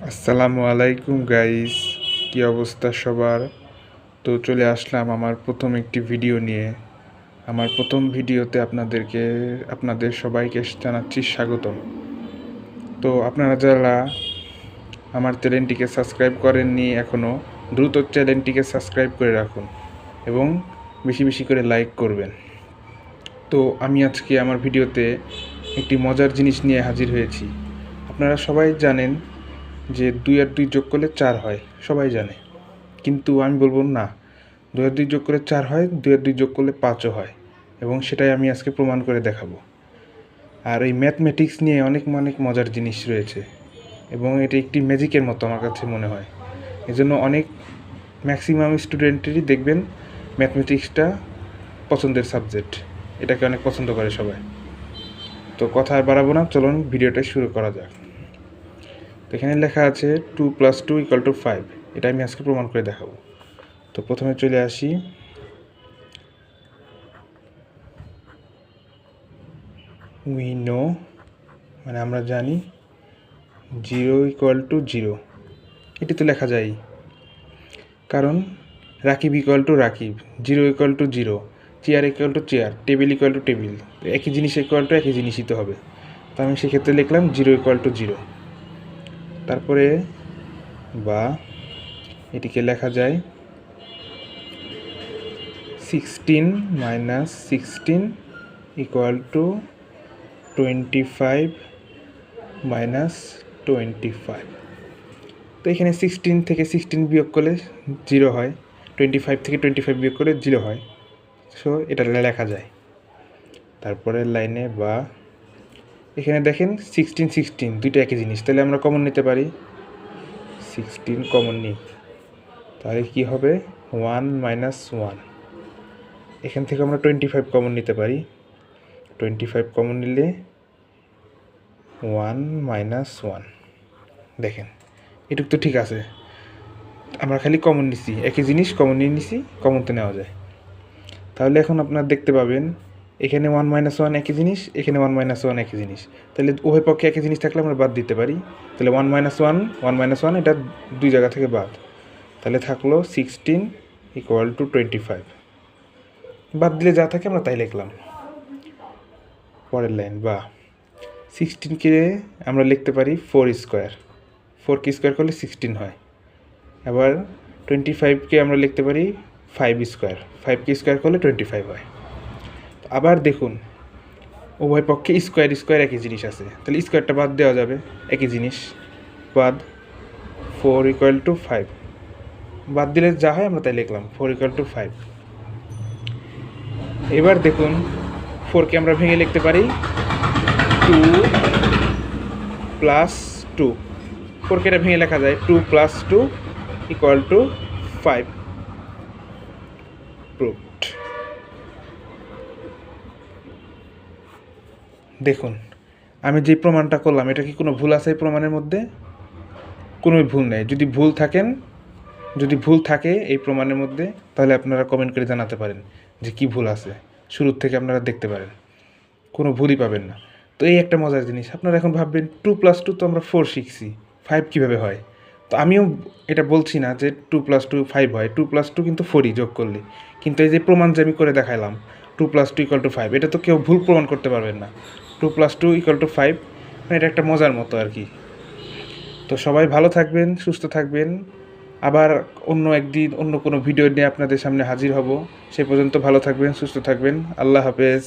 আসসালামু আলাইকুম গাইস, কি অবস্থা সবার? তো চলে আসলাম আমার প্রথম একটি ভিডিও নিয়ে। আমার প্রথম ভিডিওতে আপনাদের সবাইকে জানাচ্ছি স্বাগতম। তো আপনারা যারা আমার চ্যানেলটিকে সাবস্ক্রাইব করেননি এখনও, দ্রুত চ্যানেলটিকে সাবস্ক্রাইব করে রাখুন এবং বেশি বেশি করে লাইক করবেন। তো আমি আজকে আমার ভিডিওতে একটি মজার জিনিস নিয়ে হাজির হয়েছি। আপনারা সবাই জানেন যে 2 আর 2 যোগ করলে 4 হয়, সবাই জানে। কিন্তু আমি বলবো না, 2 আর 2 যোগ করলে 4 হয়, 2 আর 2 যোগ করলে 5ও হয়, এবং সেটাই আমি আজকে প্রমাণ করে দেখাবো। আর এই ম্যাথমেটিক্স নিয়ে অনেক মজার জিনিস রয়েছে, এবং এটি একটি ম্যাজিকের মতো আমার কাছে মনে হয়। এজন্য ম্যাক্সিমাম স্টুডেন্টেরই দেখবেন ম্যাথমেটিক্সটা পছন্দের সাবজেক্ট, এটাকে অনেক পছন্দ করে সবাই। তো কথা আর বাড়াবো না, চলুন ভিডিওটা শুরু করা যাক। তো এখানে লেখা আছে 2 + 2 = 5, এটা আমি আজকে প্রমাণ করে দেখাবো। তো প্রথমে চলে আসি, উই নো মানে আমরা জানি 0 = 0, এটি তো লেখা যায়, কারণ Rakib = Rakib, 0 = 0, chair = chair, table = table, একই জিনিস একই জিনিসই তো হবে। তো আমি সেক্ষেত্রে লিখলাম 0 = 0। তারপরে বা এটিকে লেখা যায় 16 - 16 = 25 - 25। তো এখানে 16 থেকে 16 বিয়োগ করলে 0 হয়, 25 থেকে 25 বিয়োগ করলে 0 হয়। সো এটা লেখা যায়। তারপরের লাইনে বা এখানে দেখেন 16 16 দুইটা একই জিনিস, তাহলে আমরা কমন নিতে পারি। 16 কমন নিই, তাহলে কি হবে 1 - 1। এখান থেকে আমরা 25 কমন নিতে পারি। 25 কমন নিলে 1 - 1। দেখেন এটুক তো ঠিক আছে, আমরা খালি কমন নিছি, একই জিনিস কমন নিয়ে নিছি, কমন তো নেওয়া যায়। তাহলে এখন আপনারা দেখতে পাবেন এখানে 1 - 1 একই জিনিস, এখানে 1 - 1 একই জিনিস। তাহলে উভয় পক্ষে একই জিনিস থাকলে আমরা বাদ দিতে পারি। তাহলে 1 - 1 1 - 1 এটা দুই জায়গা থেকে বাদ, তাহলে থাকলো 16 = 25। বাদ দিলে যা থাকে আমরা তাই লিখলাম। পরের লাইন বা 16কে আমরা লিখতে পারি 4², 4কে স্কোয়ার করলে 16 হয়। আবার 25কে আমরা লিখতে পারি 5², 5কে স্কোয়ার করলে 25 হয়। আবার দেখুন উভয় পক্ষে স্কোয়ার স্কোয়ার একই জিনিস আছে, তাহলে স্কোয়ারটা বাদ দেওয়া যাবে, একই জিনিস বাদ। 4 = 5, বাদ দিলে যা হয় আমরা তাই লিখলাম, 4 = 5। এবার দেখুন 4কে আমরা ভেঙে লিখতে পারি 2 + 2, 4কে এটা ভেঙে লেখা যায় 2 + 2 = 5। প্রুভড। দেখুন আমি যে প্রমাণটা করলাম, এটা কি কোনো ভুল আছে এই প্রমাণের মধ্যে? কোনো ভুল নেই। যদি ভুল থাকে এই প্রমাণের মধ্যে, তাহলে আপনারা কমেন্ট করে জানাতে পারেন যে কি ভুল আছে, শুরুর থেকে আপনারা দেখতে পারেন, কোনো ভুলই পাবেন না। তো এই একটা মজার জিনিস। আপনারা এখন ভাববেন 2 + 2 তো আমরা 4 শিখছি, 5 কীভাবে হয়? তো আমিও এটা বলছি না যে 2 + 2 5 হয়, 2 + 2 কিন্তু 4ই যোগ করলে। কিন্তু এই যে প্রমাণ যে আমি করে দেখাইলাম 2 + 2 = 5, এটা তো কেউ ভুল প্রমাণ করতে পারবেন না। 2 + 2 = 5, মানে এটা একটা মজার মতো আর কি। তো সবাই ভালো থাকবেন, সুস্থ থাকবেন। আবার অন্য একদিন অন্য কোনো ভিডিও নিয়ে আপনাদের সামনে হাজির হব। সে পর্যন্ত ভালো থাকবেন, সুস্থ থাকবেন। আল্লাহ হাফেজ।